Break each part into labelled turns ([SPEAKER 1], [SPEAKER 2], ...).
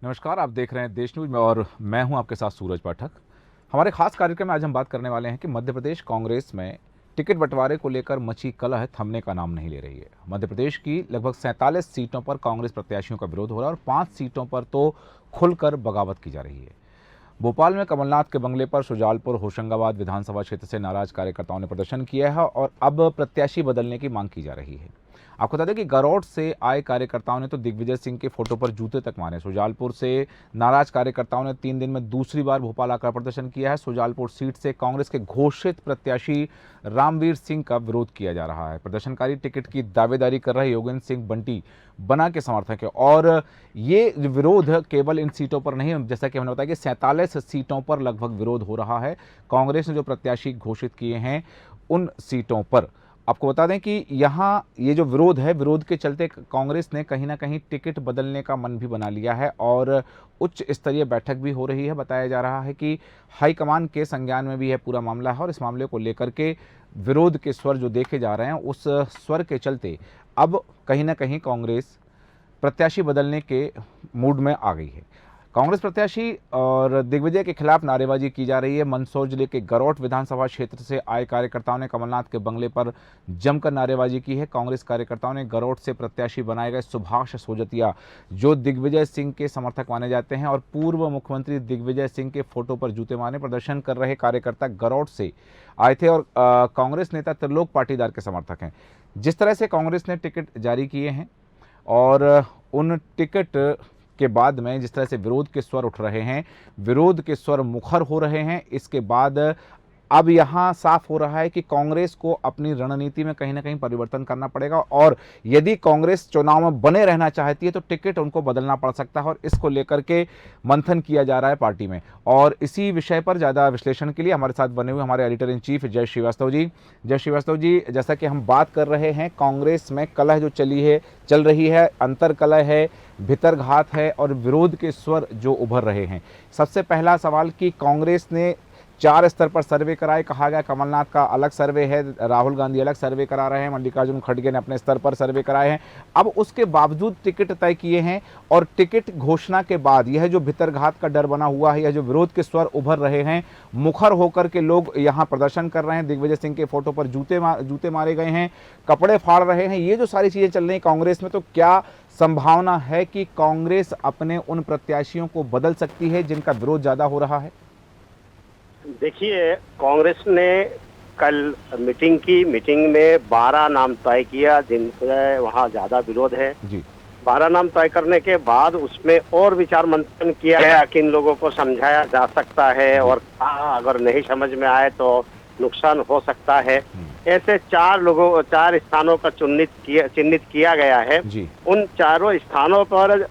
[SPEAKER 1] नमस्कार, आप देख रहे हैं देश न्यूज में और मैं हूं आपके साथ सूरज पाठक। हमारे खास कार्यक्रम में आज हम बात करने वाले हैं कि मध्य प्रदेश कांग्रेस में टिकट बंटवारे को लेकर मची कलह थमने का नाम नहीं ले रही है। मध्य प्रदेश की लगभग 47 सीटों पर कांग्रेस प्रत्याशियों का विरोध हो रहा है और 5 सीटों पर तो खुलकर बगावत की जा रही है। भोपाल में कमलनाथ के बंगले पर शुजालपुर होशंगाबाद विधानसभा क्षेत्र से नाराज कार्यकर्ताओं ने प्रदर्शन किया है और अब प्रत्याशी बदलने की मांग की जा रही है। आपको बता दें कि गरौट से आए कार्यकर्ताओं ने तो दिग्विजय सिंह के फोटो पर जूते तक मारे। शुजालपुर से नाराज कार्यकर्ताओं ने 3 दिन में दूसरी बार भोपाल आकर प्रदर्शन किया है। शुजालपुर सीट से कांग्रेस के घोषित प्रत्याशी रामवीर सिंह का विरोध किया जा रहा है। प्रदर्शनकारी टिकट की दावेदारी कर रहे योगेंद्र सिंह बंटी बना के समर्थक है और ये विरोध केवल इन सीटों पर नहीं, जैसा कि हमने बताया कि 47 सीटों पर लगभग विरोध हो रहा है। कांग्रेस ने जो प्रत्याशी घोषित किए हैं उन सीटों पर। आपको बता दें कि यहाँ ये जो विरोध है, विरोध के चलते कांग्रेस ने कहीं ना कहीं टिकट बदलने का मन भी बना लिया है और उच्च स्तरीय बैठक भी हो रही है। बताया जा रहा है कि हाईकमान के संज्ञान में भी यह पूरा मामला है और इस मामले को लेकर के विरोध के स्वर जो देखे जा रहे हैं, उस स्वर के चलते अब कहीं ना कहीं कांग्रेस प्रत्याशी बदलने के मूड में आ गई है। कांग्रेस प्रत्याशी और दिग्विजय के खिलाफ नारेबाजी की जा रही है। मंदसौर जिले के गरौट विधानसभा क्षेत्र से आए कार्यकर्ताओं ने कमलनाथ के बंगले पर जमकर नारेबाजी की है। कांग्रेस कार्यकर्ताओं ने गरौट से प्रत्याशी बनाए गए सुभाष सोजतिया, जो दिग्विजय सिंह के समर्थक माने जाते हैं और पूर्व मुख्यमंत्री दिग्विजय सिंह के फोटो पर जूते मारने प्रदर्शन कर रहे कार्यकर्ता गरौट से आए थे और कांग्रेस नेता त्रिलोक पाटीदार के समर्थक हैं। जिस तरह से कांग्रेस ने टिकट जारी किए हैं और उन टिकट के बाद में जिस तरह से विरोध के स्वर उठ रहे हैं, विरोध के स्वर मुखर हो रहे हैं, इसके बाद अब यहाँ साफ हो रहा है कि कांग्रेस को अपनी रणनीति में कहीं ना कहीं परिवर्तन करना पड़ेगा और यदि कांग्रेस चुनाव में बने रहना चाहती है तो टिकट उनको बदलना पड़ सकता है और इसको लेकर के मंथन किया जा रहा है पार्टी में। और इसी विषय पर ज़्यादा विश्लेषण के लिए हमारे साथ बने हुए हमारे एडिटर इन चीफ जय श्रीवास्तव जी। जय श्रीवास्तव जी, जैसा कि हम बात कर रहे हैं, कांग्रेस में कलह जो चल रही है, अंतर कलह है, भितरघात है और विरोध के स्वर जो उभर रहे हैं। सबसे पहला सवाल कि कांग्रेस ने 4 स्तर पर सर्वे कराए, कहा गया कमलनाथ का अलग सर्वे है, राहुल गांधी अलग सर्वे करा रहे हैं, मल्लिकार्जुन खड़गे ने अपने स्तर पर सर्वे कराए हैं। अब उसके बावजूद टिकट तय किए हैं और टिकट घोषणा के बाद यह जो भितरघात का डर बना हुआ है, यह जो विरोध के स्वर उभर रहे हैं, मुखर होकर के लोग यहाँ प्रदर्शन कर रहे हैं, दिग्विजय सिंह के फोटो पर जूते मारे गए हैं, कपड़े फाड़ रहे हैं, ये जो सारी चीजें चल रही हैं कांग्रेस में, तो क्या संभावना है कि कांग्रेस अपने उन प्रत्याशियों को बदल सकती है जिनका विरोध ज्यादा हो रहा है?
[SPEAKER 2] देखिए, कांग्रेस ने कल मीटिंग में 12 नाम तय किया जिनसे वहाँ ज्यादा विरोध है जी। 12 नाम तय करने के बाद उसमें और विचार मंथन किया गया, किन लोगों को समझाया जा सकता है और अगर नहीं समझ में आए तो नुकसान हो सकता है। ऐसे 4 स्थानों का चिन्हित किया गया है जी। उन चारों स्थानों पर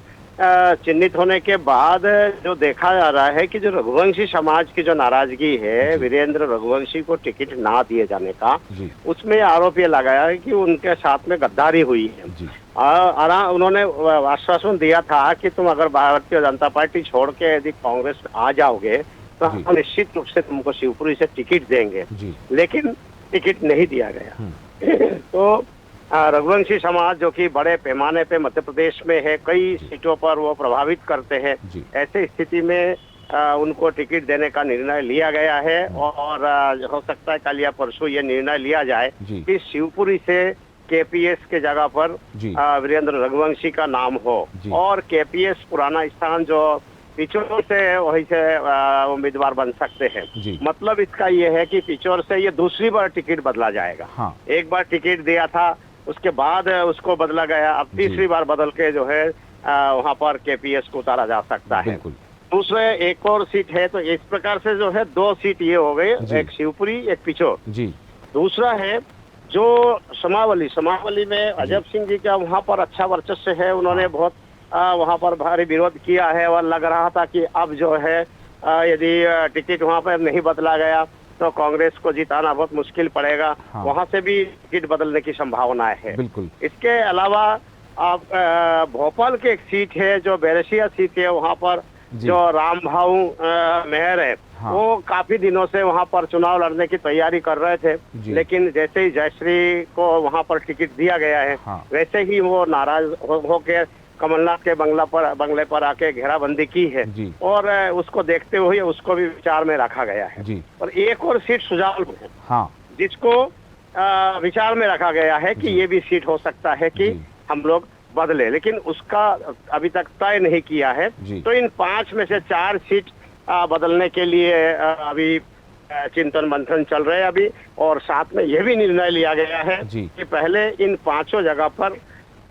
[SPEAKER 2] चिन्हित होने के बाद जो देखा जा रहा है कि जो रघुवंशी समाज की जो नाराजगी है वीरेंद्र रघुवंशी को टिकट ना दिए जाने का, उसमें आरोप ये लगाया है कि उनके साथ में गद्दारी हुई है। उन्होंने आश्वासन दिया था कि तुम अगर भारतीय जनता पार्टी छोड़ के यदि कांग्रेस आ जाओगे तो हम निश्चित रूप से तुमको शिवपुरी से टिकट देंगे, लेकिन टिकट नहीं दिया गया। तो रघुवंशी समाज जो कि बड़े पैमाने पे मध्य प्रदेश में है, कई सीटों पर वो प्रभावित करते हैं, ऐसे स्थिति में उनको टिकट देने का निर्णय लिया गया है और हो सकता है कल या परसों ये निर्णय लिया जाए कि शिवपुरी से केपीएस के जगह पर वीरेंद्र रघुवंशी का नाम हो और केपीएस पुराना स्थान जो पिछोर से वहीं से उम्मीदवार बन सकते हैं। मतलब इसका ये है कि पिछोर से ये दूसरी बार टिकट बदला जाएगा। एक बार टिकट दिया था, उसके बाद उसको बदला गया, अब तीसरी बार बदल के जो है वहां पर केपीएस को उतारा जा सकता है। दूसरे एक और सीट है, तो इस प्रकार से जो है 2 सीट ये हो गई, एक शिवपुरी एक पिछोर जी। दूसरा है जो समावली में अजब सिंह जी का वहां पर अच्छा वर्चस्व है, उन्होंने बहुत वहां पर भारी विरोध किया है और लग रहा था कि अब जो है यदि टिकट वहां पर नहीं बदला गया तो कांग्रेस को जिताना बहुत मुश्किल पड़ेगा। वहां से भी टिकट बदलने की संभावना है। बिल्कुल। इसके अलावा आप भोपाल की एक सीट है जो बैरसिया सीट है, वहां पर जो रामभाऊ मेहर है, वो काफी दिनों से वहां पर चुनाव लड़ने की तैयारी कर रहे थे, लेकिन जैसे ही जयश्री को वहां पर टिकट दिया गया है, वैसे ही वो नाराज होकर कमलनाथ के बंगले पर आके घेराबंदी की है
[SPEAKER 1] जी।
[SPEAKER 2] और उसको देखते हुए उसको भी विचार में रखा गया है
[SPEAKER 1] जी।
[SPEAKER 2] और एक और सीट सुजाल है,
[SPEAKER 1] हाँ,
[SPEAKER 2] जिसको विचार में रखा गया है कि ये भी सीट हो सकता है कि हम लोग बदले, लेकिन उसका अभी तक तय नहीं किया है। तो इन 5 में से 4 सीट बदलने के लिए अभी चिंतन मंथन चल रहे हैं अभी, और साथ में यह भी निर्णय लिया गया है कि पहले इन 5 जगह पर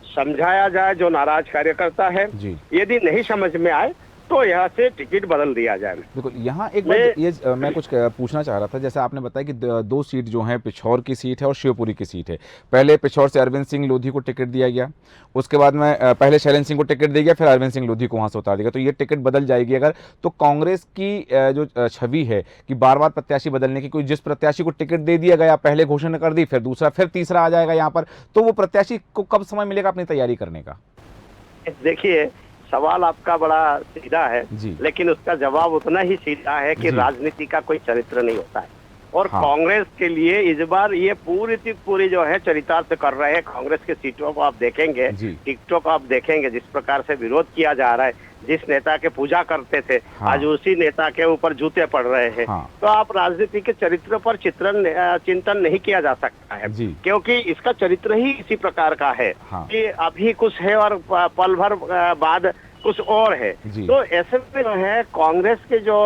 [SPEAKER 2] समझाया जाए जो नाराज कार्यकर्ता है, यदि नहीं समझ में आए तो यहाँ से टिकट बदल दिया जाए।
[SPEAKER 1] बिल्कुल, यहाँ एक बात ये मैं कुछ पूछना चाह रहा था। जैसे आपने बताया कि 2 सीट जो हैं, पिछौर की सीट है और शिवपुरी की सीट है। पहले पिछौर से अरविंद सिंह लोधी को टिकट दिया गया, उसके बाद में पहले शैलेंद्र सिंह को टिकट दिया गया, फिर अरविंद सिंह लोधी को वहाँ से उतार दिया। तो ये टिकट बदल जाएगी अगर, तो कांग्रेस की जो छवि है कि बार बार प्रत्याशी बदलने की, कोई जिस प्रत्याशी को टिकट दे दिया गया, पहले घोषणा कर दी, फिर दूसरा, फिर तीसरा आ जाएगा यहाँ पर, तो वो प्रत्याशी को कब समय मिलेगा अपनी तैयारी करने का?
[SPEAKER 2] देखिए, सवाल आपका बड़ा सीधा है, लेकिन उसका जवाब उतना ही सीधा है कि राजनीति का कोई चरित्र नहीं होता है। और कांग्रेस के लिए इस बार ये पूरी जो है चरितार्थ कर रहे हैं। कांग्रेस की सीटों को आप देखेंगे, टिकटों को आप देखेंगे, जिस प्रकार से विरोध किया जा रहा है, जिस नेता के पूजा करते थे आज उसी नेता के ऊपर जूते पड़ रहे हैं। तो आप राजनीति के चरित्र पर चिंतन नहीं किया जा सकता है, क्योंकि इसका चरित्र ही इसी प्रकार का है कि अभी कुछ है और पल भर बाद कुछ और है। तो ऐसे में जो है कांग्रेस की जो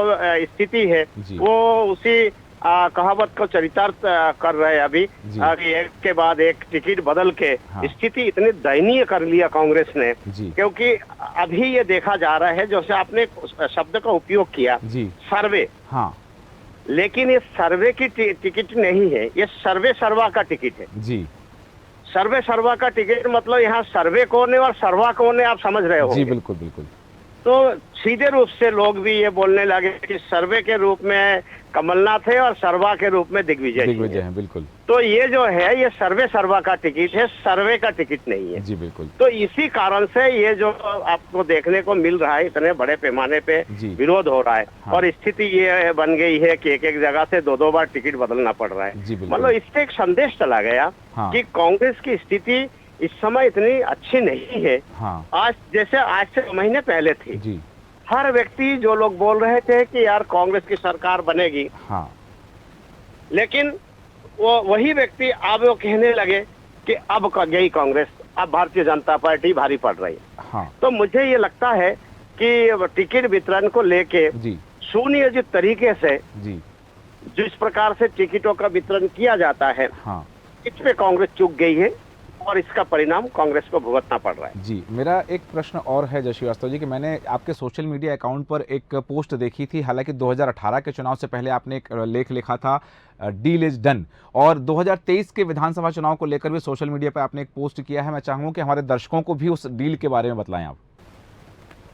[SPEAKER 2] स्थिति है वो उसी कहावत को चरितार्थ कर रहे हैं अभी, एक के बाद एक टिकट बदल के स्थिति इतनी दयनीय कर लिया कांग्रेस ने, क्योंकि अभी ये देखा जा रहा है, जैसे आपने शब्द का उपयोग किया सर्वे, लेकिन ये सर्वे की टिकट नहीं है, ये सर्वे सर्वा का टिकट है जी। सर्वे सर्वा का टिकट मतलब यहाँ सर्वे कौन है और सर्वा कौन है, आप समझ रहे हो?
[SPEAKER 1] जी बिल्कुल बिल्कुल।
[SPEAKER 2] तो सीधे रूप से लोग भी ये बोलने लगे कि सर्वे के रूप में कमलनाथ है और सर्वा के रूप में दिग्विजय है।
[SPEAKER 1] बिल्कुल।
[SPEAKER 2] तो ये जो है ये सर्वे सर्वा का टिकट है, सर्वे का टिकट नहीं है
[SPEAKER 1] जी। बिल्कुल।
[SPEAKER 2] तो इसी कारण से ये जो आपको देखने को मिल रहा है, इतने बड़े पैमाने पे विरोध हो रहा है और स्थिति ये बन गई है कि एक दजगह से 2 बार टिकट बदलना पड़ रहा है। मतलब इससे एक संदेश चला गया कि कांग्रेस की स्थिति इस समय इतनी अच्छी नहीं है। आज से महीने पहले थी, हर व्यक्ति जो लोग बोल रहे थे कि यार कांग्रेस की सरकार बनेगी, लेकिन वो वही व्यक्ति अब वो कहने लगे कि अब गई कांग्रेस, अब भारतीय जनता पार्टी भारी पड़ रही है। तो मुझे ये लगता है कि टिकट वितरण को लेके सुनियोजित तरीके से जिस प्रकार से टिकटों का वितरण किया जाता है, इस पे कांग्रेस चूक गई है और इसका परिणाम कांग्रेस को भुगतना पड़ रहा है। जी,
[SPEAKER 1] मेरा एक प्रश्न और है जय श्रीवास्तव जी कि मैंने आपके सोशल मीडिया अकाउंट पर एक पोस्ट देखी थी। हालांकि 2018 के चुनाव से पहले आपने एक लेख लिखा था, डील इज डन, और 2023 के विधानसभा चुनाव को लेकर भी सोशल मीडिया पर आपने एक पोस्ट किया है। मैं चाहूँगा कि हमारे दर्शकों को भी उस डील के बारे में बताएं आप।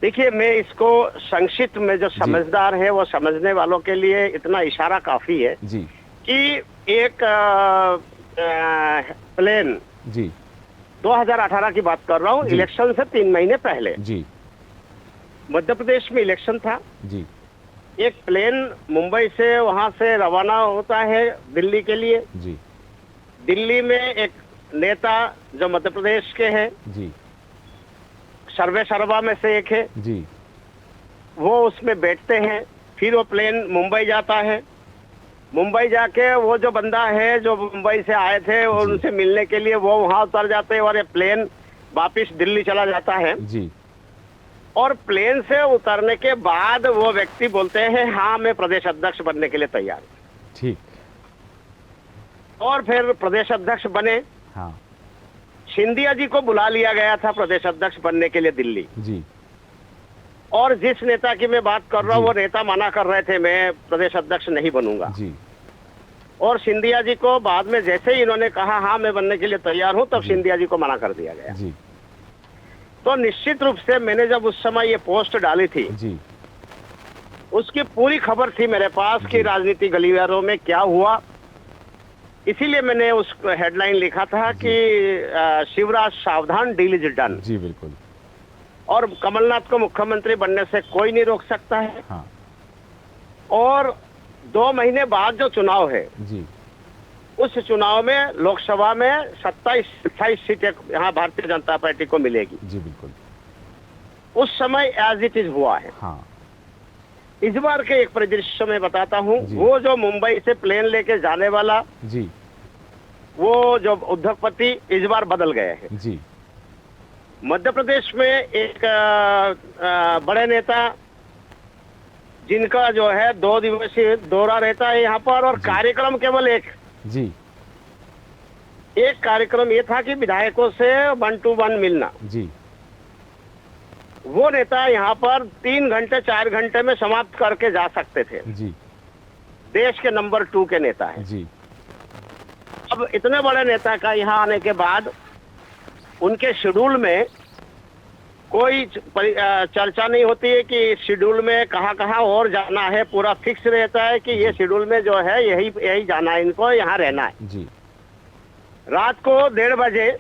[SPEAKER 2] देखिए, मैं इसको संक्षिप्त में, जो समझदार है वो समझने वालों के लिए इतना इशारा काफी है जी कि एक प्लेन 2018 की बात कर रहा हूँ, इलेक्शन से 3 महीने पहले मध्य प्रदेश में इलेक्शन था जी। एक प्लेन मुंबई से वहां से रवाना होता है दिल्ली के लिए जी। दिल्ली में एक नेता जो मध्य प्रदेश के हैं जी, सर्वे सर्वा में से एक है जी, वो उसमें बैठते हैं। फिर वो प्लेन मुंबई जाता है। मुंबई जाके वो जो बंदा है जो मुंबई से आए थे उनसे मिलने के लिए वो वहां उतर जाते हैं और ये प्लेन वापिस दिल्ली चला जाता है जी। और प्लेन से उतरने के बाद वो व्यक्ति बोलते हैं हाँ मैं प्रदेश अध्यक्ष बनने के लिए तैयार हूँ। ठीक। और फिर प्रदेश अध्यक्ष बने। हाँ। सिंधिया जी को बुला लिया गया था प्रदेश अध्यक्ष बनने के लिए दिल्ली जी। और जिस नेता की मैं बात कर रहा हूँ वो नेता मना कर रहे थे मैं प्रदेश अध्यक्ष नहीं बनूंगा जी। और सिंधिया जी को बाद में जैसे ही इन्होंने कहा हाँ मैं बनने के लिए तैयार हूँ, तब सिंधिया जी को मना कर दिया गया जी। तो निश्चित रूप से मैंने जब उस समय ये पोस्ट डाली थी जी, उसकी पूरी खबर थी मेरे पास कि राजनीति गलियारों में क्या हुआ। इसीलिए मैंने उस हेडलाइन लिखा था कि शिवराज सावधान, डील इज डन जी। बिल्कुल। और कमलनाथ को मुख्यमंत्री बनने से कोई नहीं रोक सकता है। हाँ। और 2 महीने बाद जो चुनाव है जी, उस चुनाव में लोकसभा में 27-28 सीटें यहाँ भारतीय जनता पार्टी को मिलेगी जी। बिल्कुल। उस समय एज इट इज हुआ है।
[SPEAKER 1] हाँ।
[SPEAKER 2] इस बार के एक परिदृश्य में बताता हूँ, वो जो मुंबई से प्लेन लेके जाने वाला
[SPEAKER 1] जी,
[SPEAKER 2] वो जो उद्योगपति इस बार बदल गए हैं
[SPEAKER 1] जी,
[SPEAKER 2] मध्य प्रदेश में। एक बड़े नेता जिनका जो है 2 दिवसीय दौरा रहता है यहाँ पर, और कार्यक्रम केवल एक
[SPEAKER 1] जी,
[SPEAKER 2] कार्यक्रम ये था कि विधायकों से 1 to 1 मिलना।
[SPEAKER 1] जी,
[SPEAKER 2] वो नेता यहाँ पर 3 घंटे 4 घंटे में समाप्त करके जा सकते थे।
[SPEAKER 1] जी,
[SPEAKER 2] देश के नंबर 2 के नेता है।
[SPEAKER 1] जी,
[SPEAKER 2] अब इतने बड़े नेता का यहाँ आने के बाद उनके शेड्यूल में कोई चर्चा नहीं होती है कि इस शेड्यूल में कहाँ कहाँ और जाना है। पूरा फिक्स रहता है कि ये शेड्यूल में जो है यही जाना है, इनको यहाँ रहना है।
[SPEAKER 1] जी,
[SPEAKER 2] रात को 1:30 बजे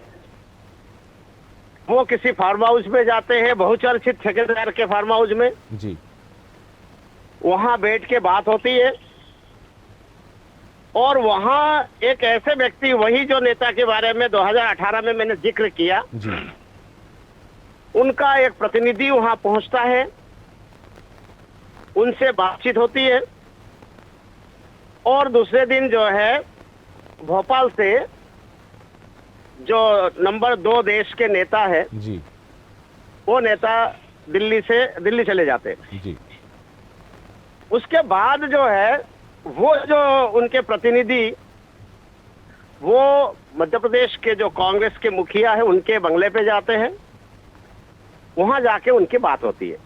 [SPEAKER 2] वो किसी फार्म हाउस में जाते हैं, बहुचर्चित ठेकेदार के फार्म हाउस में।
[SPEAKER 1] जी,
[SPEAKER 2] वहां बैठ के बात होती है, और वहां एक ऐसे व्यक्ति, वही जो नेता के बारे में 2018 में मैंने जिक्र किया,
[SPEAKER 1] जी,
[SPEAKER 2] उनका एक प्रतिनिधि वहां पहुंचता है, उनसे बातचीत होती है, और दूसरे दिन जो है भोपाल से जो नंबर 2 देश के नेता है,
[SPEAKER 1] जी,
[SPEAKER 2] वो नेता दिल्ली चले जाते हैं।
[SPEAKER 1] जी,
[SPEAKER 2] उसके बाद जो है वो जो उनके प्रतिनिधि, वो मध्य प्रदेश के जो कांग्रेस के मुखिया है उनके बंगले पे जाते हैं, वहां जाके उनकी बात होती है।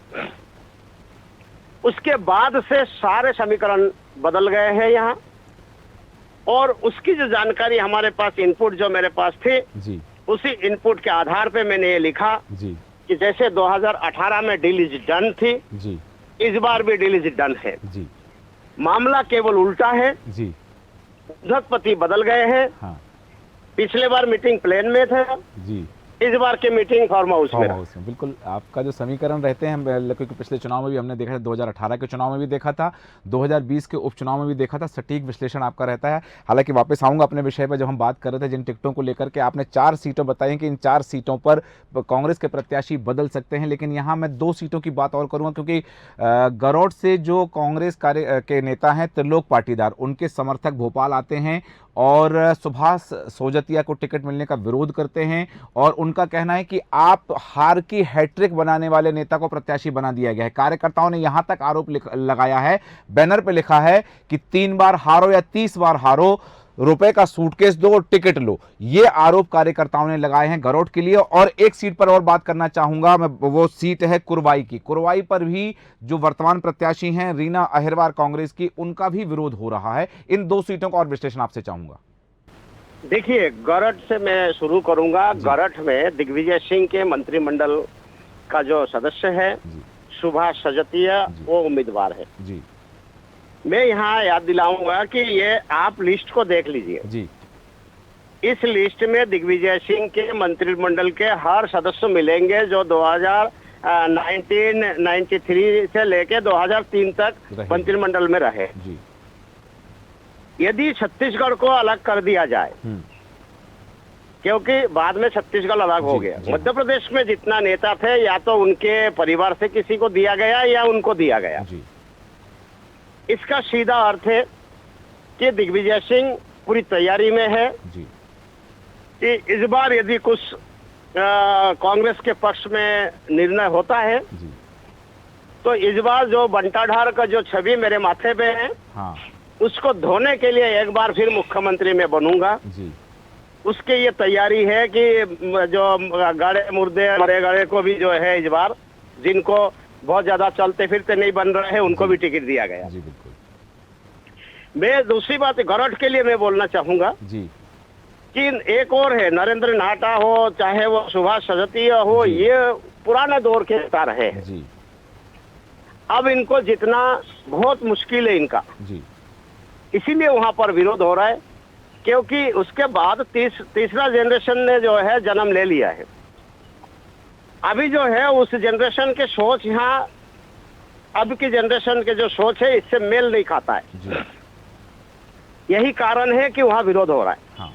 [SPEAKER 2] उसके बाद से सारे समीकरण बदल गए हैं यहाँ, और उसकी जो जानकारी हमारे पास, इनपुट जो मेरे पास थे,
[SPEAKER 1] जी,
[SPEAKER 2] उसी इनपुट के आधार पे मैंने ये लिखा
[SPEAKER 1] जी,
[SPEAKER 2] कि जैसे 2018 में डील इज डन थी,
[SPEAKER 1] जी,
[SPEAKER 2] इस बार भी डील इज डन है।
[SPEAKER 1] जी,
[SPEAKER 2] मामला केवल उल्टा है,
[SPEAKER 1] जी,
[SPEAKER 2] उद्योगपति बदल गए हैं।
[SPEAKER 1] हाँ,
[SPEAKER 2] पिछले बार मीटिंग प्लेन में था,
[SPEAKER 1] जी,
[SPEAKER 2] इस बार की मीटिंग फार्म हाउस में।
[SPEAKER 1] बिल्कुल आपका जो समीकरण रहते हैं, क्योंकि पिछले चुनाव में भी हमने देखा था, 2018 के चुनाव में भी देखा था, 2020 के उपचुनाव में भी देखा था, सटीक विश्लेषण आपका रहता है। हालांकि वापस आऊंगा अपने विषय पर, जब हम बात कर रहे थे जिन टिकटों को लेकर के, आपने 4 सीटों बताई कि इन 4 सीटों पर कांग्रेस के प्रत्याशी बदल सकते हैं, लेकिन यहाँ मैं 2 सीटों की बात और करूँगा, क्योंकि गरौट से जो कांग्रेस के नेता हैं त्रिलोक पाटीदार, उनके समर्थक भोपाल आते हैं और सुभाष सोजतिया को टिकट मिलने का विरोध करते हैं, और उनका कहना है कि आप हार की हैट्रिक बनाने वाले नेता को प्रत्याशी बना दिया गया है। कार्यकर्ताओं ने यहां तक आरोप लगाया है, बैनर पे लिखा है कि 3 बार हारो या 30 बार हारो, रुपए का सूटकेस दो और टिकट लो। ये आरोप कार्यकर्ताओं ने लगाए हैं गरौट के लिए। और एक सीट पर और बात करना चाहूंगा मैं, वो सीट है कुरवाई की। कुरवाई पर भी जो वर्तमान प्रत्याशी हैं रीना अहिरवार कांग्रेस की, उनका भी विरोध हो रहा है। इन 2 सीटों का और विश्लेषण आपसे चाहूंगा।
[SPEAKER 2] देखिए, गरठ से मैं शुरू करूंगा। गरठ में दिग्विजय सिंह के मंत्रिमंडल का जो सदस्य है सुभाष सजतिया, वो उम्मीदवार है जी। मैं यहाँ याद दिलाऊंगा कि ये आप लिस्ट को देख लीजिए जी। इस लिस्ट में दिग्विजय सिंह के मंत्रिमंडल के हर सदस्य मिलेंगे जो 1993 से लेके 2003 तक मंत्रिमंडल में रहे जी। यदि छत्तीसगढ़ को अलग कर दिया जाए, क्योंकि बाद में छत्तीसगढ़ अलग हो गया, मध्य प्रदेश में जितना नेता थे या तो उनके परिवार से किसी को दिया गया या उनको दिया गया जी। इसका सीधा अर्थ है कि दिग्विजय सिंह पूरी तैयारी में है जी। कि इस बार यदि कुछ कांग्रेस के पक्ष में निर्णय होता है जी, तो इस बार जो बंटाढार का जो छवि मेरे माथे पे है, हाँ, उसको धोने के लिए एक बार फिर मुख्यमंत्री में बनूंगा जी। उसके ये तैयारी है कि जो गाड़े मुर्दे मरे गड़े को भी जो है इस बार, जिनको बहुत ज्यादा चलते फिरते नहीं बन रहे हैं, उनको भी टिकट दिया गया जी। बिल्कुल। मैं दूसरी बात गरठ के लिए मैं बोलना चाहूंगा जी कि एक और है, नरेंद्र नाटा हो चाहे वो सुभाष सजतिया हो, ये पुराने दौर के नेता रहे हैं जी। अब इनको जितना बहुत मुश्किल है इनका जी, इसीलिए वहां पर विरोध हो रहा है, क्योंकि उसके बाद तीसरा जनरेशन ने जो है जन्म ले लिया है। अभी जो है उस जनरेशन के सोच यहाँ, अब की जनरेशन के जो सोच है इससे मेल नहीं खाता है जी। यही कारण है कि वहाँ विरोध हो रहा है। हाँ।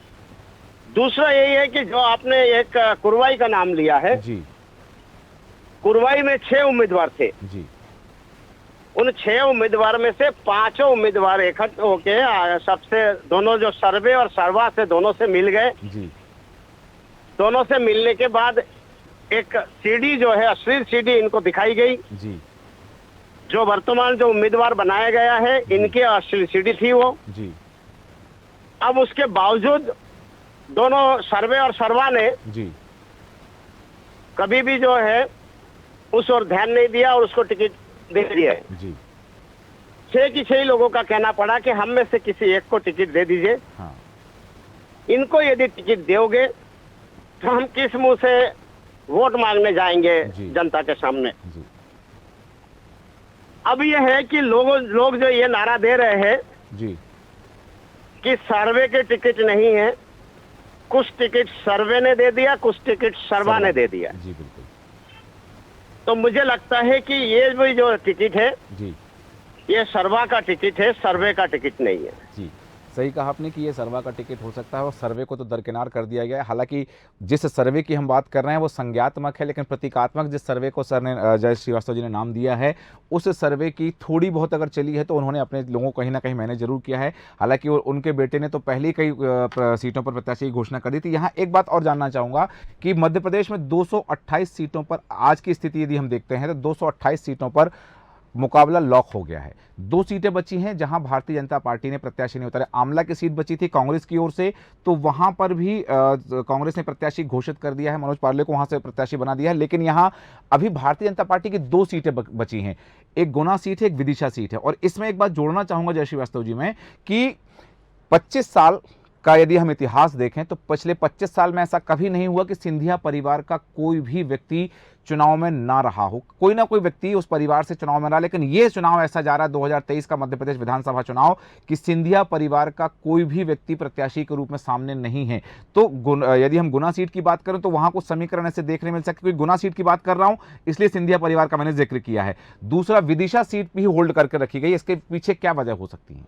[SPEAKER 2] दूसरा यही है कि जो आपने एक कुरवाई का नाम लिया है जी, कुरवाई में 6 उम्मीदवार थे।
[SPEAKER 1] जी
[SPEAKER 2] उन 6 उम्मीदवार में से 5 उम्मीदवार इकट्ठे होके सबसे दोनों जो सर्वे और सर्वा से दोनों से मिल गए।
[SPEAKER 1] जी
[SPEAKER 2] दोनों से मिलने के बाद एक सीडी जो है, अश्लील सीडी इनको दिखाई गई।
[SPEAKER 1] जी
[SPEAKER 2] जो वर्तमान जो उम्मीदवार बनाया गया है, इनके अश्लील सीडी थी वो।
[SPEAKER 1] जी
[SPEAKER 2] अब उसके बावजूद दोनों सर्वे और सर्वा ने
[SPEAKER 1] जी
[SPEAKER 2] कभी भी जो है उस ओर ध्यान नहीं दिया और उसको टिकट दे दिया है।
[SPEAKER 1] जी
[SPEAKER 2] 6 की 6 लोगों का कहना पड़ा कि हम में से किसी एक को टिकट दे दीजिए।
[SPEAKER 1] हाँ
[SPEAKER 2] इनको यदि टिकट दोगे तो हम किस मुंह से वोट मांगने जाएंगे
[SPEAKER 1] जी।
[SPEAKER 2] जनता के सामने।
[SPEAKER 1] जी
[SPEAKER 2] अब ये है कि लोग जो ये नारा दे रहे हैं
[SPEAKER 1] जी
[SPEAKER 2] कि सर्वे के टिकट नहीं है, कुछ टिकट सर्वे ने दे दिया, कुछ टिकट सर्वा ने दे दिया।
[SPEAKER 1] जी बिल्कुल।
[SPEAKER 2] तो मुझे लगता है कि ये भी जो टिकट है
[SPEAKER 1] जी
[SPEAKER 2] ये सर्वा का टिकट है, सर्वे का टिकट नहीं है।
[SPEAKER 1] जी सही कहा आपने कि ये सर्वा का टिकट हो सकता है और सर्वे को तो दरकिनार कर दिया गया है। हालांकि जिस सर्वे की हम बात कर रहे हैं वो संज्ञात्मक है, लेकिन प्रतीकात्मक जिस सर्वे को सर ने जय श्रीवास्तव जी ने नाम दिया है, उस सर्वे की थोड़ी बहुत अगर चली है तो उन्होंने अपने लोगों को कहीं ना कहीं मैंने जरूर किया है। हालांकि उनके बेटे ने तो पहले ही कई सीटों पर प्रत्याशी की घोषणा कर दी थी। यहाँ एक बात और जानना चाहूँगा कि मध्य प्रदेश में 228 सीटों पर आज की स्थिति यदि हम देखते हैं तो 228 सीटों पर मुकाबला लॉक हो गया है। 2 सीटें बची हैं जहां भारतीय जनता पार्टी ने प्रत्याशी नहीं उतारे। आमला की सीट बची थी कांग्रेस की ओर से, तो वहां पर भी कांग्रेस ने प्रत्याशी घोषित कर दिया है, मनोज पार्ले को वहां से प्रत्याशी बना दिया है। लेकिन यहां अभी भारतीय जनता पार्टी की 2 सीटें बची हैं, एक गुना सीट है, एक विदिशा सीट है। और इसमें एक बात जोड़ना चाहूंगा जय श्रीवास्तव जी में कि 25 साल का यदि हम इतिहास देखें तो पिछले 25 साल में ऐसा कभी नहीं हुआ कि सिंधिया परिवार का कोई भी व्यक्ति चुनाव में ना रहा हो। कोई ना कोई व्यक्ति उस परिवार से चुनाव में रहा, लेकिन यह चुनाव ऐसा जा रहा है 2023 का मध्य प्रदेश विधानसभा चुनाव कि सिंधिया परिवार का कोई भी व्यक्ति प्रत्याशी के रूप में सामने नहीं है। तो यदि हम गुना सीट की बात करें तो वहां कुछ समीकरण ऐसे देखने मिल सकते, गुना सीट की बात कर रहा हूं इसलिए सिंधिया परिवार का मैंने जिक्र किया है। दूसरा, विदिशा सीट भी होल्ड करके रखी गई, इसके पीछे क्या वजह हो सकती है?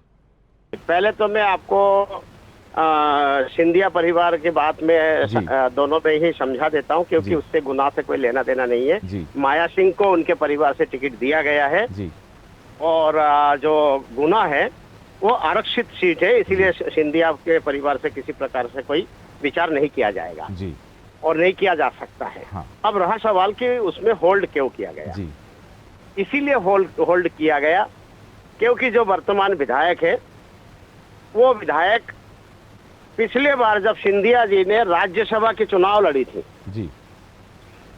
[SPEAKER 2] पहले तो मैं आपको सिंधिया परिवार की बात में दोनों में ही समझा देता हूं, क्योंकि उससे गुनाह से कोई लेना देना नहीं है। माया सिंह को उनके परिवार से टिकट दिया गया है
[SPEAKER 1] जी।
[SPEAKER 2] और जो गुनाह है वो आरक्षित सीट है, इसीलिए सिंधिया के परिवार से किसी प्रकार से कोई विचार नहीं किया जाएगा
[SPEAKER 1] जी।
[SPEAKER 2] और नहीं किया जा सकता है।
[SPEAKER 1] हाँ।
[SPEAKER 2] अब रहा सवाल कि उसमें होल्ड क्यों किया गया
[SPEAKER 1] जी।
[SPEAKER 2] इसीलिए होल्ड किया गया क्योंकि जो वर्तमान विधायक है वो विधायक पिछले बार जब सिंधिया जी ने राज्यसभा के चुनाव लड़ी थी
[SPEAKER 1] जी,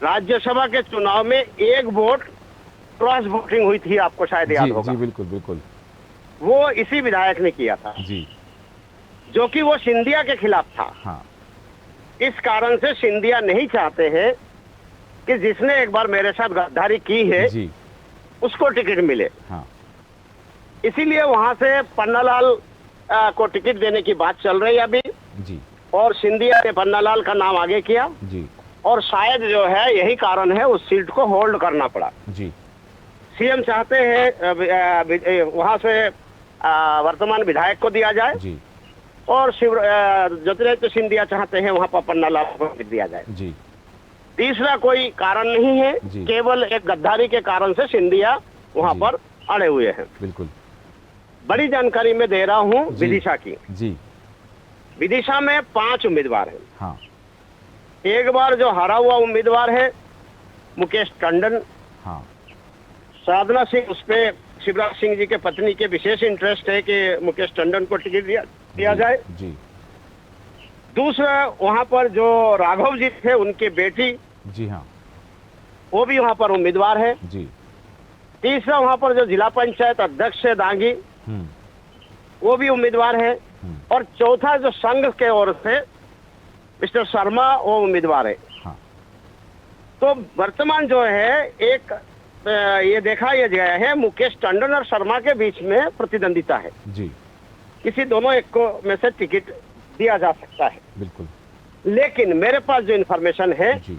[SPEAKER 2] राज्यसभा के चुनाव में एक वोट क्रॉस वोटिंग हुई थी, आपको शायद याद होगा।
[SPEAKER 1] जी बिल्कुल बिल्कुल।
[SPEAKER 2] वो इसी विधायक ने किया था
[SPEAKER 1] जी,
[SPEAKER 2] जो कि वो सिंधिया के खिलाफ था।
[SPEAKER 1] हाँ।
[SPEAKER 2] इस कारण से सिंधिया नहीं चाहते हैं कि जिसने एक बार मेरे साथ गद्दारी की है
[SPEAKER 1] जी,
[SPEAKER 2] उसको टिकट मिले।
[SPEAKER 1] हाँ।
[SPEAKER 2] इसीलिए वहां से पन्नालाल को टिकट देने की बात चल रही है अभी
[SPEAKER 1] जी।
[SPEAKER 2] और सिंधिया ने पन्नालाल का नाम आगे किया
[SPEAKER 1] जी।
[SPEAKER 2] और शायद जो है यही कारण है उस सीट को होल्ड करना पड़ा।
[SPEAKER 1] जी।
[SPEAKER 2] सीएम चाहते हैं वहां से वर्तमान विधायक को दिया जाए
[SPEAKER 1] जी।
[SPEAKER 2] और ज्योतिरादित्य सिंधिया चाहते हैं वहां पर पन्नालाल को दिया जाए
[SPEAKER 1] जी।
[SPEAKER 2] तीसरा कोई कारण नहीं है, केवल एक गद्दारी के कारण से सिंधिया वहां पर अड़े हुए हैं।
[SPEAKER 1] बिल्कुल।
[SPEAKER 2] बड़ी जानकारी मैं दे रहा हूं विदिशा की।
[SPEAKER 1] जी।
[SPEAKER 2] विदिशा में 5 उम्मीदवार हैं।
[SPEAKER 1] हाँ।
[SPEAKER 2] एक बार जो हारा हुआ उम्मीदवार है मुकेश टंडन।
[SPEAKER 1] हाँ।
[SPEAKER 2] साधना सिंह, उस पे शिवराज सिंह जी के पत्नी के विशेष इंटरेस्ट है कि मुकेश टंडन को टिकट दिया जाए।
[SPEAKER 1] जी।
[SPEAKER 2] दूसरा, वहां पर जो राघव जी थे उनके बेटी,
[SPEAKER 1] जी हाँ,
[SPEAKER 2] वो भी वहां पर उम्मीदवार है।
[SPEAKER 1] जी।
[SPEAKER 2] तीसरा, वहां पर जो जिला पंचायत अध्यक्ष है दांगी, वो भी उम्मीदवार है। और चौथा, जो संघ के ओर से मिस्टर शर्मा, वो उम्मीदवार है।
[SPEAKER 1] हाँ।
[SPEAKER 2] तो वर्तमान जो है एक ये देखा यह गया है मुकेश टंडन और शर्मा के बीच में प्रतिद्वंदिता है
[SPEAKER 1] जी।
[SPEAKER 2] किसी दोनों एक को में से टिकट दिया जा सकता है।
[SPEAKER 1] बिल्कुल।
[SPEAKER 2] लेकिन मेरे पास जो इन्फॉर्मेशन है
[SPEAKER 1] जी।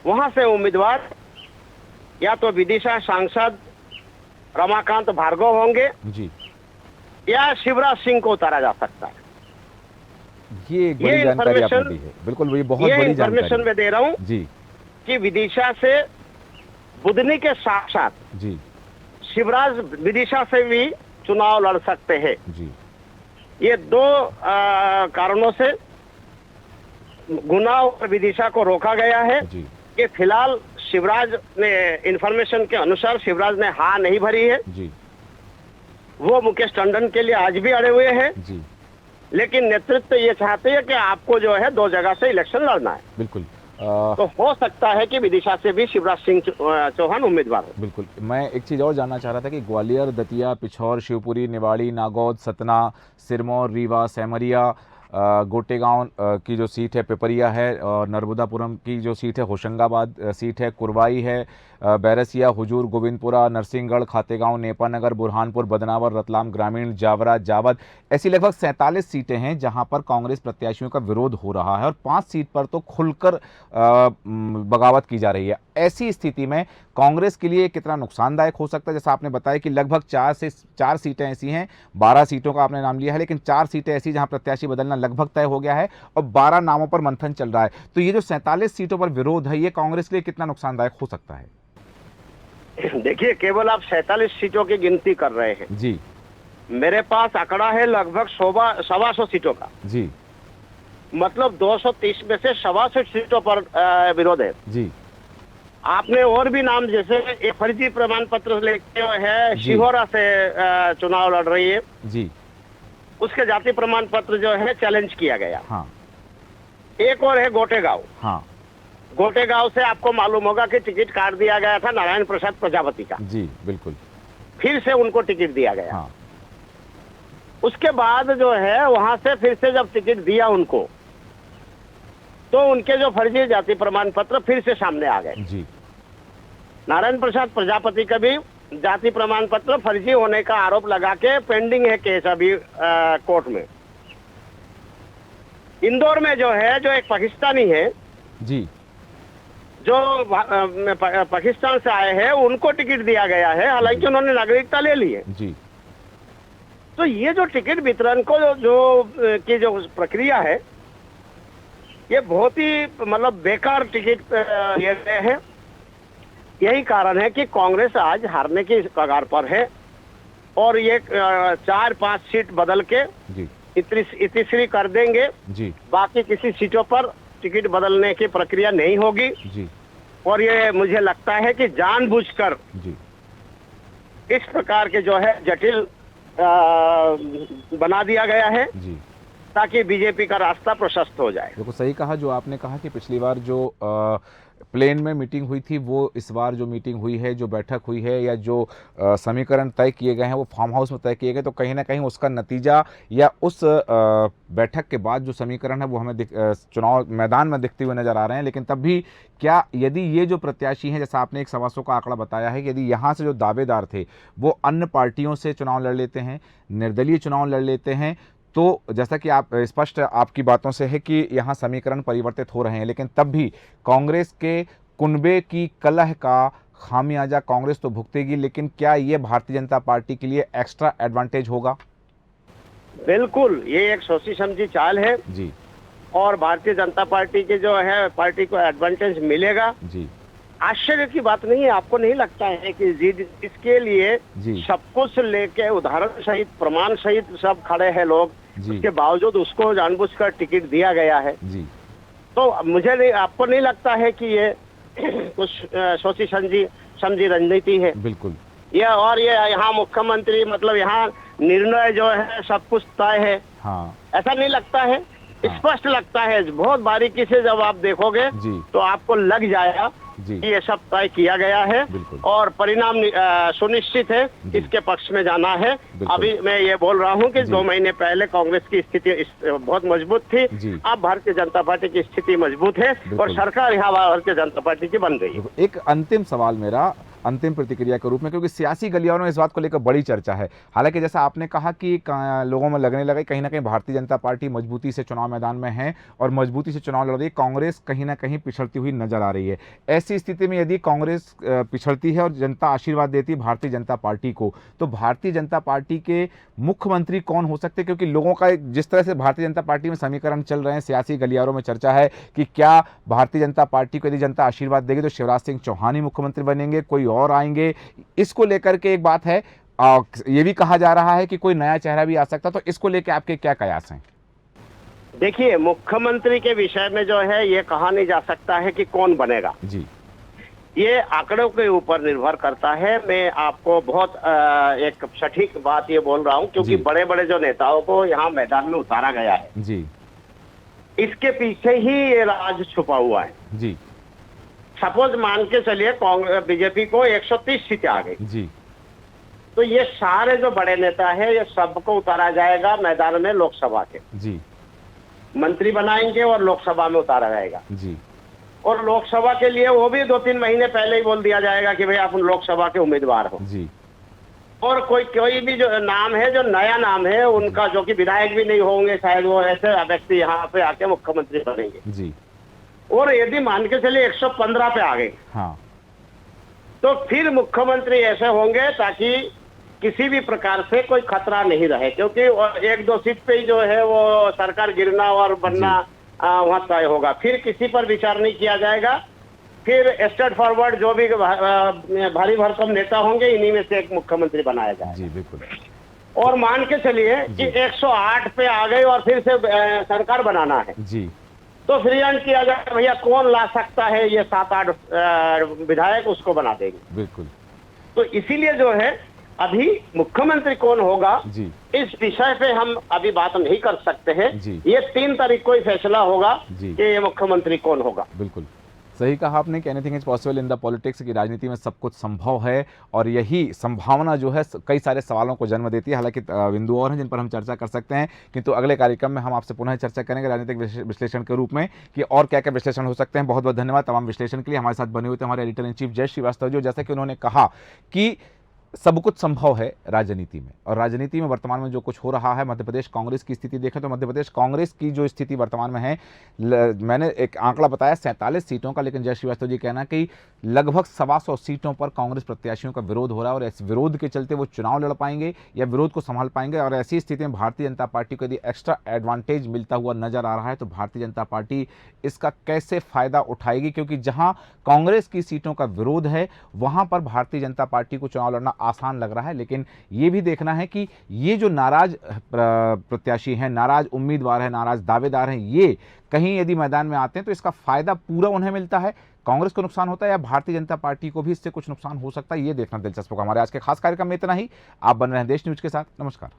[SPEAKER 2] वहां से उम्मीदवार या तो विदिशा सांसद रमाकांत भार्गव होंगे
[SPEAKER 1] जी,
[SPEAKER 2] या शिवराज सिंह को उतारा जा सकता है।
[SPEAKER 1] ये एक बड़ी जानकारी आपने दी है। बिल्कुल, ये बहुत बड़ी जानकारी
[SPEAKER 2] मैं दे रहा हूं
[SPEAKER 1] जी
[SPEAKER 2] कि विदिशा से बुधनी के साथ साथ
[SPEAKER 1] जी
[SPEAKER 2] शिवराज विदिशा से भी चुनाव लड़ सकते हैं।
[SPEAKER 1] जी
[SPEAKER 2] ये दो कारणों से गुना और विदिशा को रोका गया है
[SPEAKER 1] जी
[SPEAKER 2] कि फिलहाल शिवराज ने इंफॉर्मेशन के अनुसार शिवराज ने हाँ नहीं भरी है।
[SPEAKER 1] जी
[SPEAKER 2] वो मुकेश टंडन के लिए आज भी अड़े हुए हैं,
[SPEAKER 1] जी
[SPEAKER 2] लेकिन नेतृत्व ये चाहते हैं कि आपको जो है 2 जगह से इलेक्शन लड़ना है।
[SPEAKER 1] बिल्कुल।
[SPEAKER 2] तो हो सकता है कि विदिशा से भी शिवराज सिंह चौहान उम्मीदवार हो।
[SPEAKER 1] बिल्कुल, मैं एक चीज़ और जानना चाह रहा था कि ग्वालियर, दतिया, पिछौर, शिवपुरी, निवाड़ी, नागौद, सतना, सिरमौर, रीवा, सेमरिया, गोटेगांव की जो सीट है पिपरिया है, और नर्मदापुरम की जो सीट है होशंगाबाद सीट है, कुरवाई है, बैरसिया, हुजूर, गोविंदपुरा, नरसिंहगढ़, खातेगांव, नेपानगर, बुरहानपुर, बदनावर, रतलाम ग्रामीण, जावरा, जावद, ऐसी लगभग 47 सीटें हैं जहां पर कांग्रेस प्रत्याशियों का विरोध हो रहा है और 5 सीट पर तो खुलकर बगावत की जा रही है। ऐसी स्थिति में कांग्रेस के लिए कितना नुकसानदायक हो सकता है? जैसा आपने बताया कि लगभग 4 सीटें ऐसी हैं, 12 सीटों का आपने नाम लिया है, लेकिन 4 सीटें ऐसी जहां प्रत्याशी बदलना लगभग तय हो गया है और 12 नामों पर मंथन चल रहा है। तो ये जो 47 सीटों पर विरोध है, ये कांग्रेस के लिए कितना नुकसानदायक हो सकता है?
[SPEAKER 2] देखिए, केवल आप 47 सीटों की गिनती कर रहे हैं
[SPEAKER 1] जी।
[SPEAKER 2] मेरे पास आंकड़ा है लगभग 125 सीटों का।
[SPEAKER 1] जी।
[SPEAKER 2] मतलब 230 में से 125 सीटों पर विरोध है।
[SPEAKER 1] जी।
[SPEAKER 2] आपने और भी नाम, जैसे एक फर्जी प्रमाण पत्र लेके है, शिहोरा से चुनाव लड़ रही है
[SPEAKER 1] जी,
[SPEAKER 2] उसके जाति प्रमाण पत्र जो है चैलेंज किया गया।
[SPEAKER 1] हाँ।
[SPEAKER 2] एक और है गोटेगांव।
[SPEAKER 1] हाँ।
[SPEAKER 2] गोटेगांव से आपको मालूम होगा कि टिकट काट दिया गया था नारायण प्रसाद प्रजापति का।
[SPEAKER 1] जी बिल्कुल।
[SPEAKER 2] फिर से उनको टिकट दिया गया।
[SPEAKER 1] हाँ।
[SPEAKER 2] उसके बाद जो है वहां से फिर से जब टिकट दिया उनको, तो उनके जो फर्जी जाति प्रमाण पत्र फिर से सामने आ गए।
[SPEAKER 1] जी।
[SPEAKER 2] नारायण प्रसाद प्रजापति का भी जाति प्रमाण पत्र फर्जी होने का आरोप लगा के पेंडिंग है केस अभी कोर्ट में। इंदौर में जो है, जो एक पाकिस्तानी है
[SPEAKER 1] जी,
[SPEAKER 2] जो पाकिस्तान से आए हैं, उनको टिकट दिया गया है, हालांकि उन्होंने नागरिकता ले ली है।
[SPEAKER 1] जी।
[SPEAKER 2] तो ये जो टिकट वितरण को जो प्रक्रिया है, ये बहुत ही मतलब बेकार टिकट लिए गए हैं। यही कारण है कि कांग्रेस आज हारने की कगार पर है और ये 4-5 सीट बदल के इतिश्री कर देंगे।
[SPEAKER 1] जी।
[SPEAKER 2] बाकी किसी सीटों पर टिकट बदलने की प्रक्रिया नहीं होगी।
[SPEAKER 1] जी।
[SPEAKER 2] और ये मुझे लगता है कि जानबूझकर
[SPEAKER 1] जी।
[SPEAKER 2] इस प्रकार के जो है जटिल बना दिया गया है
[SPEAKER 1] जी,
[SPEAKER 2] ताकि बीजेपी का रास्ता प्रशस्त हो जाए।
[SPEAKER 1] देखो सही कहा जो आपने कहा कि पिछली बार जो प्लेन में मीटिंग हुई थी, वो इस बार जो मीटिंग हुई है, जो बैठक हुई है, या जो समीकरण तय किए गए हैं वो फार्म हाउस में तय किए गए, तो कहीं ना कहीं उसका नतीजा या उस बैठक के बाद जो समीकरण है वो हमें चुनाव मैदान में दिखते हुए नजर आ रहे हैं। लेकिन तब भी क्या यदि ये जो प्रत्याशी हैं, जैसा आपने एक 125 का आंकड़ा बताया है, कि यदि यहाँ से जो दावेदार थे वो अन्य पार्टियों से चुनाव लड़ लेते हैं, निर्दलीय चुनाव लड़ लेते हैं, तो जैसा कि आप स्पष्ट आपकी बातों से है कि यहाँ समीकरण परिवर्तित हो रहे हैं, लेकिन तब भी कांग्रेस के कुनबे की कलह का खामियाजा कांग्रेस तो भुगतेगी, लेकिन क्या ये भारतीय जनता पार्टी के लिए एक्स्ट्रा एडवांटेज होगा?
[SPEAKER 2] बिल्कुल, ये एक सोची समझी चाल है
[SPEAKER 1] जी। और
[SPEAKER 2] भारतीय जनता पार्टी के जो है पार्टी को एडवांटेज मिलेगा।
[SPEAKER 1] जी।
[SPEAKER 2] आश्चर्य की बात नहीं है, आपको नहीं लगता है कि इसके लिए सब कुछ लेके उदाहरण सहित प्रमाण सहित सब खड़े हैं लोग, उसके बावजूद उसको जानबूझकर टिकट दिया गया है।
[SPEAKER 1] जी।
[SPEAKER 2] तो आपको नहीं लगता है कि ये कुछ सोची समझी रणनीति है?
[SPEAKER 1] बिल्कुल।
[SPEAKER 2] ये और ये यहाँ मुख्यमंत्री मतलब यहाँ निर्णय जो है सब कुछ तय है।
[SPEAKER 1] हाँ।
[SPEAKER 2] ऐसा नहीं लगता है? हाँ। स्पष्ट लगता है। बहुत बारीकी से जब आप देखोगे तो आपको लग जाएगा कि ये सब तय किया गया है और परिणाम सुनिश्चित है, इसके पक्ष में जाना है। अभी मैं ये बोल रहा हूँ कि 2 महीने पहले कांग्रेस की स्थिति बहुत मजबूत थी, अब भारतीय जनता पार्टी की स्थिति मजबूत है और सरकार यहाँ भारतीय जनता पार्टी की बन गई है।
[SPEAKER 1] एक अंतिम सवाल मेरा, अंतिम प्रतिक्रिया के रूप में, क्योंकि सियासी गलियारों में इस बात को लेकर बड़ी चर्चा है। हालांकि जैसा आपने कहा कि लोगों में लगने लगा कहीं ना कहीं भारतीय जनता पार्टी मजबूती से चुनाव मैदान में है और मजबूती से चुनाव लड़ रही है, कांग्रेस कहीं ना कहीं पिछड़ती हुई नजर आ रही है। ऐसी स्थिति में यदि कांग्रेस पिछड़ती है और जनता आशीर्वाद देती है भारतीय जनता पार्टी को, तो भारतीय जनता पार्टी के मुख्यमंत्री कौन हो सकते हैं? क्योंकि लोगों का जिस तरह से भारतीय जनता पार्टी में समीकरण चल रहे हैं, सियासी गलियारों में चर्चा है कि क्या भारतीय जनता पार्टी को यदि जनता आशीर्वाद देगी तो शिवराज सिंह चौहान ही मुख्यमंत्री बनेंगे, कोई और आएंगे? इसको लेकर के एक बात है, ये भी कहा जा रहा है कि कोई नया चेहरा भी आ सकता, तो इसको लेकर आपके क्या कयास हैं?
[SPEAKER 2] देखिए, मुख्यमंत्री के विषय में जो है ये कहा नहीं जा सकता है कि कौन बनेगा
[SPEAKER 1] जी।
[SPEAKER 2] ये आंकड़ों के ऊपर निर्भर करता है। मैं आपको बहुत एक सटीक बात ये बोल रहा हूँ, क्योंकि बड़े बड़े जो नेताओं को यहाँ मैदान में उतारा गया है
[SPEAKER 1] जी,
[SPEAKER 2] इसके पीछे ही ये राज छुपा हुआ है
[SPEAKER 1] जी।
[SPEAKER 2] सपोज मान के चलिए कांग्रेस बीजेपी को 130 सीटें आ गई
[SPEAKER 1] जी,
[SPEAKER 2] तो ये सारे जो बड़े नेता है ये सबको उतारा जाएगा मैदान में, लोकसभा के
[SPEAKER 1] जी,
[SPEAKER 2] मंत्री बनाएंगे और लोकसभा में उतारा जाएगा
[SPEAKER 1] जी,
[SPEAKER 2] और लोकसभा के लिए वो भी 2-3 महीने पहले ही बोल दिया जाएगा कि भाई आप लोकसभा के उम्मीदवार हो
[SPEAKER 1] जी,
[SPEAKER 2] और कोई भी जो नाम है, जो नया नाम है उनका, जो कि विधायक भी नहीं होंगे शायद, वो ऐसे व्यक्ति यहाँ पे आके मुख्यमंत्री बनेंगे
[SPEAKER 1] जी।
[SPEAKER 2] और यदि मान के चलिए 115 पे आ गए
[SPEAKER 1] हाँ,
[SPEAKER 2] तो फिर मुख्यमंत्री ऐसे होंगे ताकि किसी भी प्रकार से कोई खतरा नहीं रहे, क्योंकि 1-2 सीट पे ही जो है वो सरकार गिरना और बनना वहां तय होगा। फिर किसी पर विचार नहीं किया जाएगा, फिर स्ट्रेट फॉरवर्ड जो भी भारी भरकम नेता होंगे इन्हीं में से एक मुख्यमंत्री बनाया जाएगा।
[SPEAKER 1] जी, बिल्कुल।
[SPEAKER 2] और मान के चलिए कि 108 पे आ गए और फिर से सरकार बनाना है
[SPEAKER 1] जी,
[SPEAKER 2] तो फिर किया जाए भैया कौन ला सकता है ये 7-8 विधायक, उसको बना देंगे।
[SPEAKER 1] बिल्कुल।
[SPEAKER 2] तो इसीलिए जो है अभी मुख्यमंत्री कौन होगा
[SPEAKER 1] जी,
[SPEAKER 2] इस विषय पे हम अभी बात नहीं कर सकते हैं।
[SPEAKER 1] जी।
[SPEAKER 2] ये 3 तारीख को ही फैसला होगा
[SPEAKER 1] जी।
[SPEAKER 2] कि ये मुख्यमंत्री कौन होगा।
[SPEAKER 1] बिल्कुल सही कहा आपने कि anything is possible in the politics, की राजनीति में सब कुछ संभव है और यही संभावना जो है कई सारे सवालों को जन्म देती है। हालांकि बिंदु और हैं जिन पर हम चर्चा कर सकते हैं, किंतु अगले कार्यक्रम में हम आपसे पुनः चर्चा करेंगे राजनीतिक विश्लेषण के रूप में कि और क्या क्या विश्लेषण हो सकते हैं। बहुत बहुत धन्यवाद तमाम विश्लेषण के लिए। हमारे साथ बने हुए थे हमारे एडिटर इन चीफ जय श्रीवास्तव जी। जैसा कि उन्होंने कहा कि सब कुछ संभव है राजनीति में, और राजनीति में वर्तमान में जो कुछ हो रहा है, मध्य प्रदेश कांग्रेस की स्थिति देखें तो मध्य प्रदेश कांग्रेस की जो स्थिति वर्तमान में है, मैंने एक आंकड़ा बताया 47 सीटों का, लेकिन जय श्रीवास्तव जी कहना कि लगभग 125 सीटों पर कांग्रेस प्रत्याशियों का विरोध हो रहा है और इस विरोध के चलते वो चुनाव लड़ पाएंगे या विरोध को संभाल पाएंगे। और ऐसी स्थिति में भारतीय जनता पार्टी को यदि एक्स्ट्रा एडवांटेज मिलता हुआ नजर आ रहा है तो भारतीय जनता पार्टी इसका कैसे फायदा उठाएगी, क्योंकि जहां कांग्रेस की सीटों का विरोध है वहां पर भारतीय जनता पार्टी को चुनाव लड़ना आसान लग रहा है। लेकिन ये भी देखना है कि ये जो नाराज प्रत्याशी हैं, नाराज उम्मीदवार हैं, नाराज दावेदार हैं, ये कहीं यदि मैदान में आते हैं तो इसका फायदा पूरा उन्हें मिलता है, कांग्रेस को नुकसान होता है, या भारतीय जनता पार्टी को भी इससे कुछ नुकसान हो सकता है, ये देखना दिलचस्प होगा। हमारे आज के खास कार्यक्रम में इतना ही। आप बन रहे हैं देश न्यूज के साथ। नमस्कार।